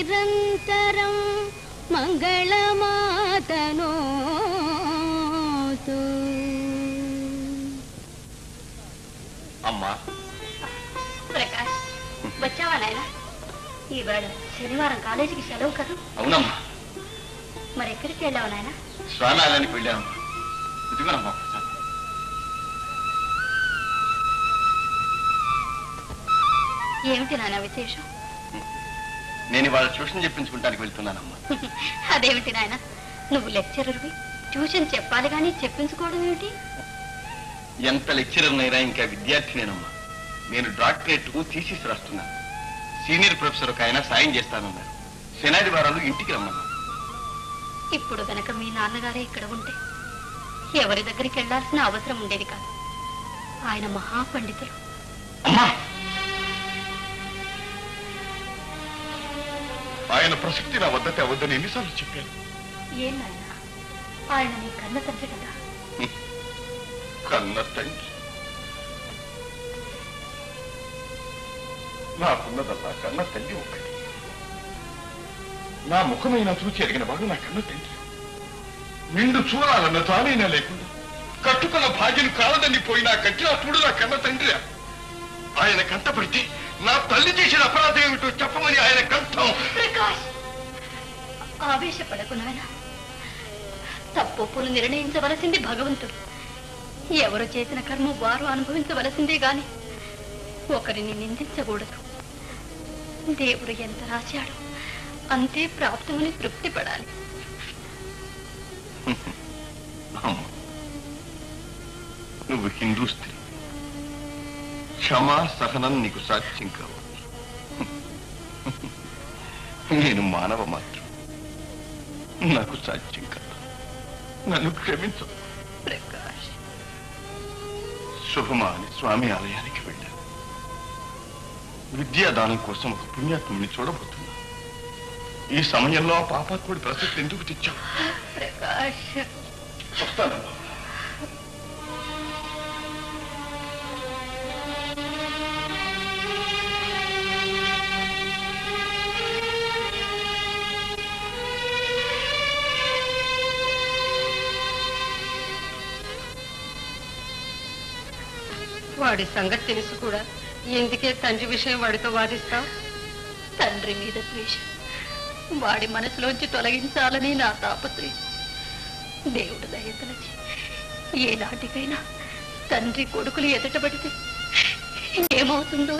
నిరంతరం మంగళమాతనో అమ్మా. ప్రకాష్, వచ్చావా నాయన? ఈవేళ శనివారం కాలేజీకి సెలవు కదా? అవునమ్మా. మరి ఎక్కడికి వెళ్ళావు నాయన? స్వామికి వెళ్ళామమ్మా. ఇదిగోనమ్మా. ఏమిటి నాయన విశేషం? నేను ఇవాళ ట్యూషన్ చెప్పించుకుంటానికి వెళ్తున్నానమ్మా. అదేమిటి నాయన, నువ్వు లెక్చరర్వి, ట్యూషన్ చెప్పాలి కానీ చెప్పించుకోవడం ఏమిటి? ఎంత లెక్చరర్నైనా ఇంకా విద్యార్థినేనమ్మా. నేను డాక్టరేట్ థీసిస్ రాస్తున్నాను. సీనియర్ ప్రొఫెసర్ ఒక ఆయన సాయం చేస్తానన్నారు. శనాదివారాలు ఇంటికి రమ్మన్నారు. ఇప్పుడు గనక మీ నాన్నగారే ఇక్కడ ఉంటే ఎవరి దగ్గరికి వెళ్లాల్సిన అవసరం ఉండేది కాదు. ఆయన మహాపండితులు. అమ్మా, ఆయన ప్రసక్తి నా వద్ద తేవద్దని ఎన్నిసార్లు చెప్పాను. ఏం నాయన, ఆయన నీ కన్న తండ్రి కదా. కన్న తండ్రి నాకున్నదల్లా కన్న తండ్రి ఒక్కటి. నా ముఖమైన చూచి ఎరిగిన వాడు నా కన్న తండ్రి. నిండు చూడాలన్న తానైనా లేకుండా కట్టుకున్న భాగ్యం కాలదని పోయినా కట్టిన చూడు నా కన్న తండ్రి. ఆయన కంటపడితే నా తల్లి చేసిన అపరాధం ఏమిటో చెప్పమని ఆయన కంఠం. ప్రకాష్, ఆవేశపడకు నాయన. తప్పులు నిర్ణయించవలసింది భగవంతుడు. ఎవరు చేసిన కర్మ వారు అనుభవించవలసిందే గాని ఒకరిని నిందించకూడదు. దేవుడు ఎంత రాశాడో అంతే ప్రాప్తమని తృప్తి పడాలి. నువ్వు హిందూ స్త్రీ, క్షమా సహనం నీకు సాధ్యం కావచ్చు. నేను మానవ మాత్రం, నాకు సాధ్యం కాదు. నన్ను క్షమించు. ప్రకాష్, శుభమా అని స్వామి ఆలయానికి వెళ్ళాను. విద్యాదానం కోసం ఒక పుణ్యాత్ముని చూడబోతున్నా. ఈ సమయంలో ఆ పాపాత్ముడి ప్రసక్తి ఎందుకు తెచ్చావు? ప్రకాష్, వస్తానమ్మా. వాడి సంగతి తెలుసు కూడా ఎందుకే తండ్రి విషయం వాడితో వాదిస్తావు? తండ్రి మీద ద్వేషం వాడి మనసులోంచి తొలగించాలని నా తాపత్రయం. దేవుడు దయతలచి ఏ నాటికైనా తండ్రి కొడుకులు ఎదుటపడితే ఏమవుతుందో